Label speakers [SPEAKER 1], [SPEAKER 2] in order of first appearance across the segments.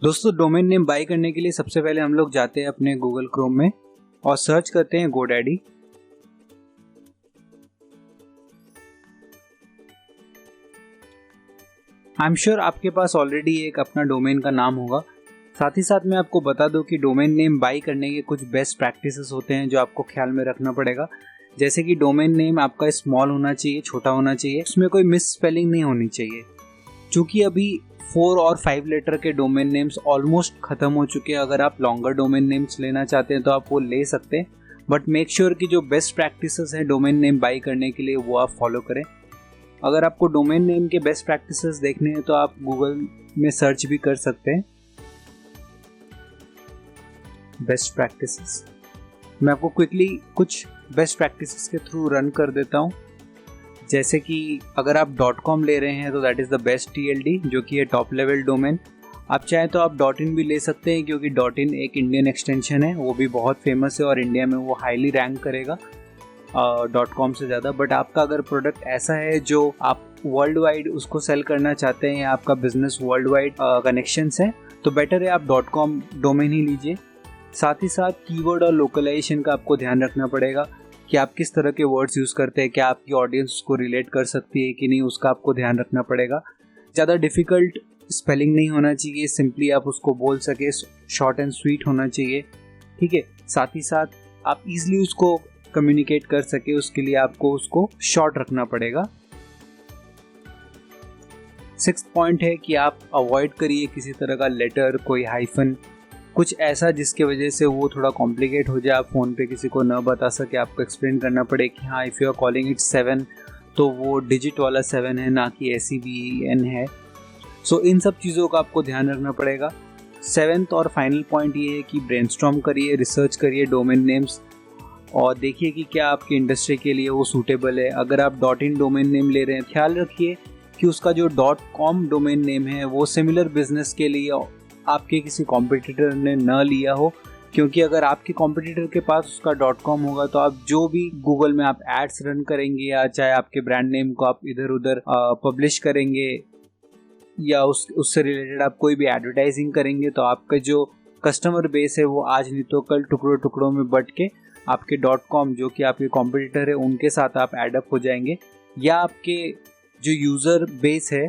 [SPEAKER 1] दोस्तों domain name by करने के लिए सबसे पहले हम लोग जाते हैं अपने गूगल क्रोम में और सर्च करते हैं GoDaddy। आई एम श्योर आपके पास ऑलरेडी एक अपना डोमेन का नाम होगा। साथ ही साथ मैं आपको बता दूं कि डोमेन नेम बाय करने के कुछ बेस्ट प्रैक्टिसेस होते हैं जो आपको ख्याल में रखना पड़ेगा। जैसे कि डोमेन नेम आपका स्मॉल होना चाहिए, छोटा होना चाहिए, उसमें कोई मिस स्पेलिंग नहीं होनी चाहिए। चूँकि अभी 4 और 5 लेटर के डोमेन नेम्स ऑलमोस्ट ख़त्म हो चुके हैं। अगर आप लॉन्गर डोमेन नेम्स लेना चाहते हैं तो आप वो ले सकते हैं, बट मेक श्योर कि जो बेस्ट प्रैक्टिसेस हैं डोमेन नेम बाय करने के लिए वो आप फॉलो करें। अगर आपको डोमेन नेम के बेस्ट प्रैक्टिसेस देखने हैं तो आप गूगल में सर्च भी कर सकते हैं बेस्ट प्रैक्टिसेस। मैं आपको क्विकली कुछ बेस्ट प्रैक्टिसेस के थ्रू रन कर देता हूँ। जैसे कि अगर आप .com ले रहे हैं तो that is the best TLD, जो कि है टॉप लेवल डोमेन। आप चाहें तो आप .in भी ले सकते हैं, क्योंकि .in एक इंडियन एक्सटेंशन है, वो भी बहुत फेमस है और इंडिया में वो हाईली रैंक करेगा .com से ज़्यादा। बट आपका अगर प्रोडक्ट ऐसा है जो आप वर्ल्ड वाइड उसको सेल करना चाहते हैं या आपका बिजनेस वर्ल्ड वाइड कनेक्शंस है, तो बेटर है आप .com डोमेन ही लीजिए। साथ ही साथ कीवर्ड और लोकलाइजेशन का आपको ध्यान रखना पड़ेगा कि आप किस तरह के वर्ड्स यूज़ करते हैं, क्या आपकी ऑडियंस उसको रिलेट कर सकती है कि नहीं, उसका आपको ध्यान रखना पड़ेगा। ज़्यादा डिफ़िकल्ट स्पेलिंग नहीं होना चाहिए, सिंपली आप उसको बोल सके, शॉर्ट एंड स्वीट होना चाहिए, ठीक है। साथ ही साथ आप इजीली उसको कम्युनिकेट कर सके, उसके लिए आपको उसको शॉर्ट रखना पड़ेगा। 6th पॉइंट है कि आप अवॉइड करिए किसी तरह का लेटर, कोई हाइफन, कुछ ऐसा जिसके वजह से वो थोड़ा कॉम्प्लिकेट हो जाए, आप फ़ोन पे किसी को न बता सके, आपको एक्सप्लेन करना पड़े कि हाँ if you are calling it 7 तो वो डिजिट वाला 7 है, ना कि SEVEN है। सो इन सब चीज़ों का आपको ध्यान रखना पड़ेगा। 7th और फाइनल पॉइंट ये है कि ब्रेनस्टॉर्म करिए, रिसर्च करिए डोमेन नेम्स और देखिए कि क्या आपकी इंडस्ट्री के लिए वो सूटेबल है। अगर आप .in डोमेन नेम ले रहे हैं, ख्याल रखिए कि उसका जो .com डोमेन नेम है वो सिमिलर बिजनेस के लिए आपके किसी कॉम्पिटिटर ने न लिया हो, क्योंकि अगर आपके कॉम्पिटिटर के पास उसका .com होगा तो आप जो भी गूगल में आप एड्स रन करेंगे या चाहे आपके ब्रांड नेम को आप इधर उधर पब्लिश करेंगे या उससे रिलेटेड आप कोई भी एडवर्टाइजिंग करेंगे, तो आपका जो कस्टमर बेस है वो आज नहीं तो कल टुकड़ों टुकड़ों में बट के आपके .com जो कि आपके कॉम्पिटिटर है उनके साथ आप एडअप हो जाएंगे, या आपके जो यूज़र बेस है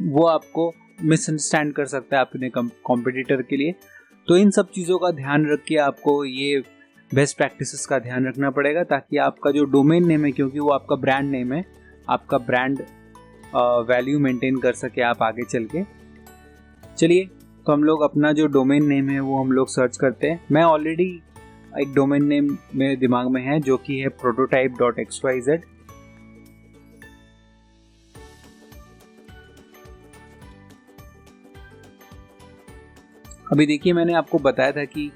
[SPEAKER 1] वो आपको मिसअंडरस्टैंड कर सकता है अपने कॉम्पिटिटर के लिए। तो इन सब चीज़ों का ध्यान रख के आपको ये बेस्ट प्रैक्टिसेस का ध्यान रखना पड़ेगा, ताकि आपका जो डोमेन नेम है, क्योंकि वो आपका ब्रांड नेम है, आपका ब्रांड वैल्यू मेंटेन कर सके आप आगे चल के। चलिए तो हम लोग अपना जो डोमेन नेम है वो हम लोग सर्च करते हैं। मैं ऑलरेडी एक डोमेन नेम मेरे दिमाग में है जो कि है prototype.xyz। अभी देखिए मैंने आपको बताया था कि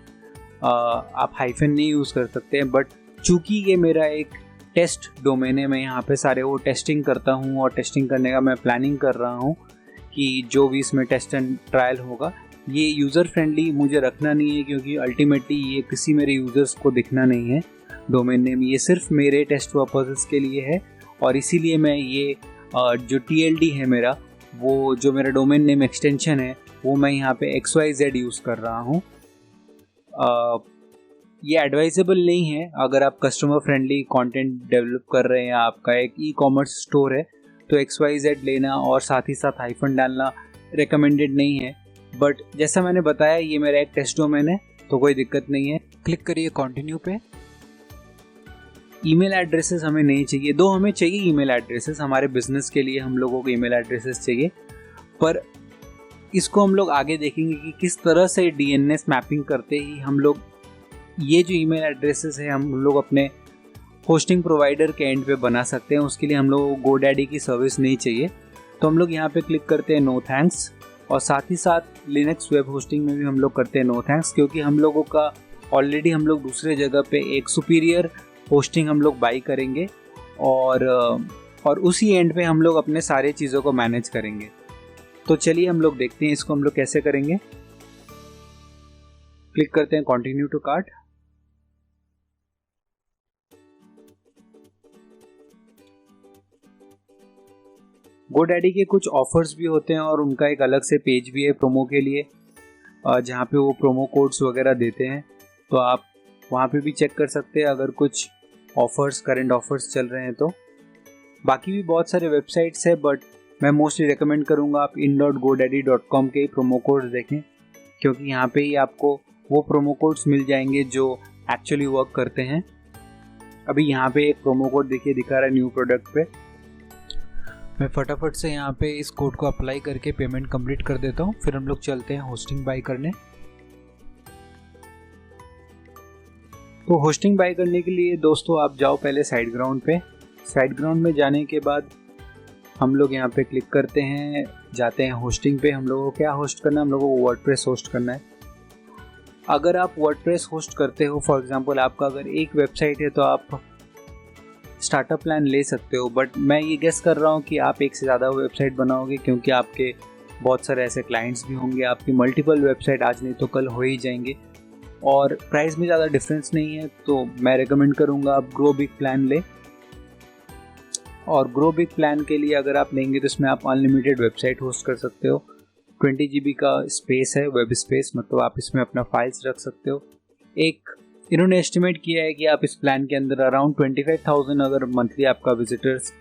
[SPEAKER 1] आप हाइफन नहीं यूज़ कर सकते हैं, बट चूंकि ये मेरा एक टेस्ट डोमेन है, मैं यहाँ पे सारे वो टेस्टिंग करता हूँ और टेस्टिंग करने का मैं प्लानिंग कर रहा हूँ कि जो भी इसमें टेस्ट एंड ट्रायल होगा ये यूज़र फ्रेंडली मुझे रखना नहीं है, क्योंकि अल्टीमेटली ये किसी मेरे यूज़र्स को दिखना नहीं है डोमेन नेम, ये सिर्फ मेरे टेस्ट पर्पसेस के लिए है। और इसीलिए मैं ये जो TLD है मेरा, वो जो मेरा डोमेन नेम एक्सटेंशन है वो मैं यहाँ पे XYZ यूज़ कर रहा हूँ। ये एडवाइजेबल नहीं है अगर आप कस्टमर फ्रेंडली कंटेंट डेवलप कर रहे हैं, आपका एक ई-कॉमर्स स्टोर है, तो XYZ लेना और साथ ही साथ हाइफन डालना रिकमेंडेड नहीं है। बट जैसा मैंने बताया ये मेरा एक टेस्ट डोमेन है तो कोई दिक्कत नहीं है। क्लिक करिए कंटिन्यू पे। ईमेल एड्रेसेस हमें नहीं चाहिए, दो हमें चाहिए ईमेल एड्रेसेस, हमारे बिजनेस के लिए हम लोगों को ईमेल एड्रेसेस चाहिए, पर इसको हम लोग आगे देखेंगे कि किस तरह से DNS मैपिंग करते ही हम लोग ये जो ईमेल एड्रेसेस है हम लोग अपने होस्टिंग प्रोवाइडर के एंड पे बना सकते हैं। उसके लिए हम लोग को GoDaddy की सर्विस नहीं चाहिए, तो हम लोग यहाँ पे क्लिक करते हैं नो थैंक्स। और साथ ही साथ लिनक्स वेब होस्टिंग में भी हम लोग करते हैं नो थैंक्स, क्योंकि हम लोगों का ऑलरेडी हम लोग दूसरे जगह पे एक सुपीरियर होस्टिंग हम लोग बाई करेंगे और उसी एंड पे हम लोग अपने सारे चीज़ों को मैनेज करेंगे। तो चलिए हम लोग देखते हैं इसको हम लोग कैसे करेंगे। क्लिक करते हैं कंटिन्यू टू कार्ट। GoDaddy के कुछ ऑफर्स भी होते हैं और उनका एक अलग से पेज भी है प्रोमो के लिए, जहाँ पे वो प्रोमो कोड्स वगैरह देते हैं, तो आप वहाँ पे भी चेक कर सकते हैं अगर कुछ ऑफर्स, करंट ऑफर्स चल रहे हैं तो। बाकी भी बहुत सारे वेबसाइट्स है, बट मैं मोस्टली रेकमेंड करूँगा आप in.godaddy.com के प्रोमो कोड्स देखें, क्योंकि यहाँ पे ही आपको वो प्रोमो कोड्स मिल जाएंगे जो एक्चुअली वर्क करते हैं। अभी यहाँ पे एक प्रोमो कोड देखिए दिखा रहा है न्यू प्रोडक्ट पे। मैं फटाफट से यहाँ पे इस कोड को अप्लाई करके पेमेंट कंप्लीट कर देता हूँ, फिर हम लोग चलते हैं होस्टिंग बाय करने। तो होस्टिंग बाय करने के लिए दोस्तों आप जाओ पहले SiteGround पे। SiteGround में जाने के बाद हम लोग यहाँ पे क्लिक करते हैं, जाते हैं होस्टिंग पे। हम लोगों को क्या होस्ट करना है, हम लोगों को वर्डप्रेस होस्ट करना है। अगर आप वर्डप्रेस होस्ट करते हो, फॉर एग्जांपल आपका अगर एक वेबसाइट है तो आप स्टार्टअप प्लान ले सकते हो, बट मैं ये गेस कर रहा हूँ कि आप एक से ज़्यादा वेबसाइट बनाओगे, क्योंकि आपके बहुत सारे ऐसे क्लाइंट्स भी होंगे, आपकी मल्टीपल वेबसाइट आज नहीं तो कल हो ही जाएंगे और प्राइस में ज़्यादा डिफरेंस नहीं है। तो मैं रेकमेंड करूँगा आप ग्रो बिग प्लान ले। और ग्रो बिग प्लान के लिए अगर आप लेंगे तो इसमें आप अनलिमिटेड वेबसाइट होस्ट कर सकते हो। 20 GB का स्पेस है, वेब स्पेस, मतलब आप इसमें अपना फाइल्स रख सकते हो। एक इन्होंने एस्टिमेट किया है कि आप इस प्लान के अंदर अराउंड 25,000 अगर मंथली आपका विजिटर्स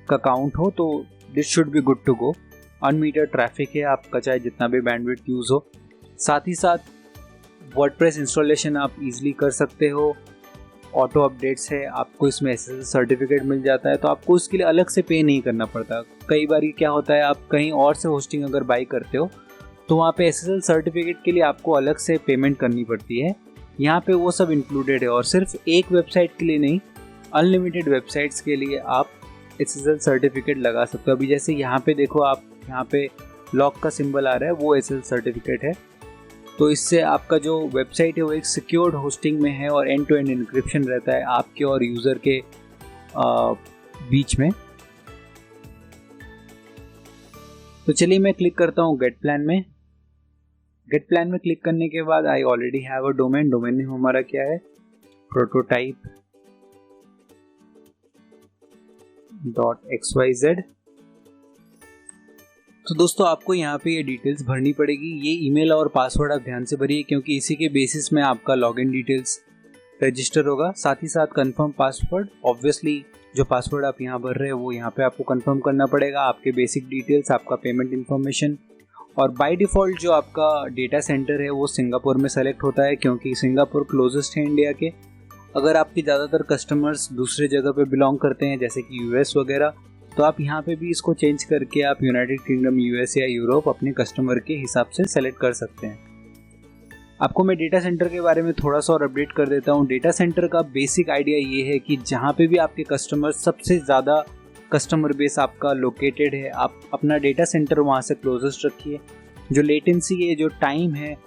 [SPEAKER 1] का काउंट हो तो this should be good to go. Unmetered traffic है आपका, चाहे जितना भी बैंडविड्थ यूज़ हो। साथ ही साथ वर्डप्रेस इंस्टॉलेशन आप इजीली कर सकते हो। ऑटो अपडेट्स है, आपको इसमें SSL सर्टिफिकेट मिल जाता है, तो आपको उसके लिए अलग से पे नहीं करना पड़ता। कई बार क्या होता है, आप कहीं और से होस्टिंग अगर बाई करते हो तो वहाँ पे SSL सर्टिफिकेट के लिए आपको अलग से पेमेंट करनी पड़ती है। यहाँ पे वो सब इंक्लूडेड है और सिर्फ एक वेबसाइट के लिए नहीं, अनलिमिटेड वेबसाइट्स के लिए आप SSL सर्टिफिकेट लगा सकते हो। अभी जैसे यहाँ पे देखो, आप यहाँ पे लॉक का सिंबल आ रहा है, वो SSL सर्टिफिकेट है। तो इससे आपका जो वेबसाइट है वो एक सिक्योर्ड होस्टिंग में है और एंड टू एंड इनक्रिप्शन रहता है आपके और यूज़र के बीच में। तो चलिए मैं क्लिक करता हूँ गेट प्लान में। गेट प्लान में क्लिक करने के बाद I already have a domain. Domain name हमारा क्या है, prototype.xyz। तो दोस्तों आपको यहाँ पे ये डिटेल्स भरनी पड़ेगी। ये ईमेल और पासवर्ड आप ध्यान से भरिए, क्योंकि इसी के बेसिस में आपका लॉगिन डिटेल्स रजिस्टर होगा। साथ ही साथ कंफर्म पासवर्ड, ऑब्वियसली जो पासवर्ड आप यहाँ भर रहे हैं वो यहाँ पे आपको कंफर्म करना पड़ेगा। आपके बेसिक डिटेल्स, आपका पेमेंट इन्फॉर्मेशन, और बाय डिफ़ॉल्ट जो आपका डेटा सेंटर है वो सिंगापुर में सेलेक्ट होता है, क्योंकि सिंगापुर क्लोजेस्ट है इंडिया के। अगर आपके ज़्यादातर कस्टमर्स दूसरे जगह पे बिलोंग करते हैं जैसे कि US वगैरह, तो आप यहाँ पे भी इसको चेंज करके आप यूनाइटेड किंगडम, US या यूरोप अपने कस्टमर के हिसाब से सेलेक्ट कर सकते हैं। आपको मैं डेटा सेंटर के बारे में थोड़ा सा और अपडेट कर देता हूँ। डेटा सेंटर का बेसिक आइडिया ये है कि जहाँ पे भी आपके कस्टमर, सबसे ज़्यादा कस्टमर बेस आपका लोकेटेड है, आप अपना डेटा सेंटर वहाँ से क्लोजेस्ट रखिए। जो लेटेंसी है, जो टाइम है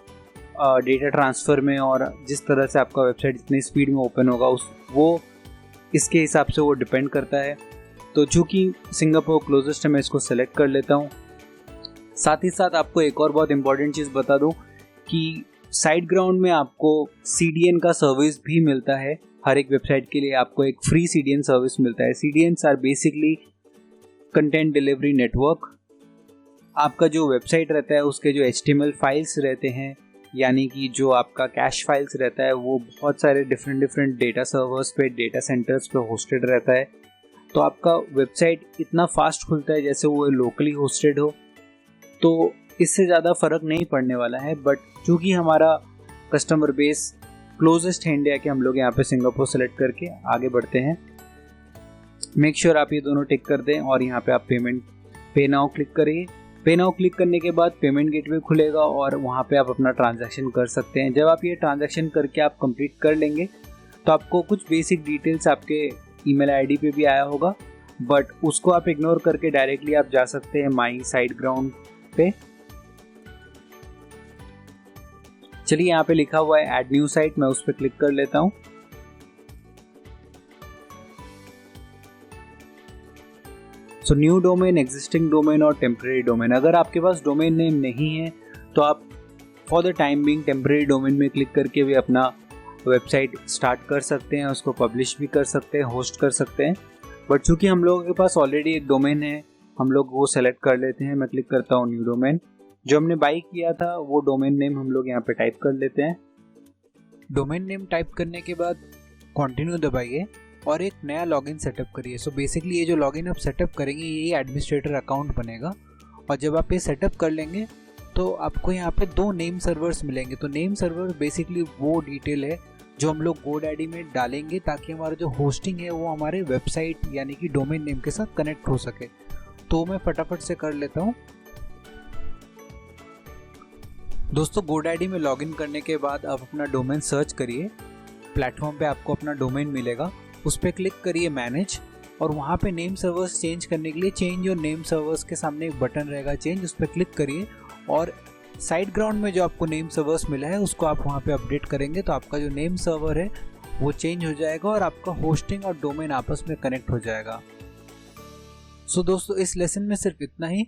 [SPEAKER 1] डेटा ट्रांसफ़र में, और जिस तरह से आपका वेबसाइट जितनी स्पीड में ओपन होगा वो इसके हिसाब से वो डिपेंड करता है। तो चूँकि सिंगापुर क्लोजेस्ट है, मैं इसको सेलेक्ट कर लेता हूँ। साथ ही साथ आपको एक और बहुत इंपॉर्टेंट चीज़ बता दूँ कि SiteGround में आपको CDN का सर्विस भी मिलता है। हर एक वेबसाइट के लिए आपको एक फ्री CDN सर्विस मिलता है। CDNs are basically content delivery network. आपका जो वेबसाइट रहता है उसके जो HTML फाइल्स रहते हैं, यानी कि जो आपका कैश फाइल्स रहता है, वो बहुत सारे डिफरेंट डेटा सर्वर्स पे, डेटा सेंटर्स पे होस्टेड रहता है। तो आपका वेबसाइट इतना फास्ट खुलता है जैसे वो लोकली होस्टेड हो। तो इससे ज़्यादा फ़र्क नहीं पड़ने वाला है। बट चूँकि हमारा कस्टमर बेस क्लोजेस्ट है इंडिया के, हम लोग यहाँ पे सिंगापुर सेलेक्ट करके आगे बढ़ते हैं। मेक श्योर आप ये दोनों टिक कर दें और यहाँ पे आप पे नाउ क्लिक करिए। पे नाउ क्लिक करने के बाद पेमेंट गेटवे खुलेगा और वहाँ पे आप अपना ट्रांजैक्शन कर सकते हैं। जब आप ये ट्रांजैक्शन करके आप कंप्लीट कर लेंगे तो आपको कुछ बेसिक डिटेल्स आपके ईमेल आईडी पे भी आया होगा, बट उसको आप इग्नोर करके डायरेक्टली आप जा सकते हैं माई SiteGround पे। चलिए यहाँ पे लिखा हुआ है ऐड न्यू साइट, मैं उस पर क्लिक कर लेता हूँ। So new domain, existing domain और टेम्परेरी डोमेन। अगर आपके पास डोमेन नेम नहीं है तो आप for the time being temporary domain में क्लिक करके भी अपना वेबसाइट स्टार्ट कर सकते हैं, उसको पब्लिश भी कर सकते हैं, होस्ट कर सकते हैं। बट चूंकि हम लोगों के पास ऑलरेडी एक डोमेन है, हम लोग वो सेलेक्ट कर लेते हैं। मैं क्लिक करता हूँ न्यू डोमेन। जो हमने बाई किया था वो डोमेन नेम हम लोग यहाँ पे टाइप कर लेते हैं। डोमेन नेम टाइप करने के बाद कंटिन्यू दबाइए और एक नया लॉगिन सेटअप करिए। सो बेसिकली ये जो लॉगिन आप सेटअप करेंगे ये एडमिनिस्ट्रेटर अकाउंट बनेगा। और जब आप ये सेटअप कर लेंगे तो आपको यहाँ पे 2 नेम सर्वर्स मिलेंगे। तो नेम सर्वर बेसिकली वो डिटेल है जो हम लोग GoDaddy में डालेंगे ताकि हमारा जो होस्टिंग है वो हमारे वेबसाइट यानी कि डोमेन नेम के साथ कनेक्ट हो सके। तो मैं फटाफट से कर लेता हूँ। दोस्तों GoDaddy में लॉगिन करने के बाद आप अपना डोमेन सर्च करिए। प्लेटफॉर्म पे आपको अपना डोमेन मिलेगा, उस पर क्लिक करिए मैनेज और वहाँ पे नेम सर्वर्स चेंज करने के लिए चेंज योर नेम सर्वर्स के सामने एक बटन रहेगा चेंज, उस पर क्लिक करिए और साइड ग्राउंड में जो आपको नेम सर्वर्स मिला है उसको आप वहाँ पे अपडेट करेंगे तो आपका जो नेम सर्वर है वो चेंज हो जाएगा और आपका होस्टिंग और डोमेन आपस में कनेक्ट हो जाएगा। सो दोस्तों इस लेसन में सिर्फ इतना ही।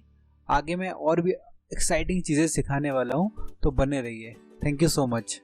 [SPEAKER 1] आगे मैं और भी एक्साइटिंग चीज़ें सिखाने वाला हूँ, तो बने रहिए। Thank you so much.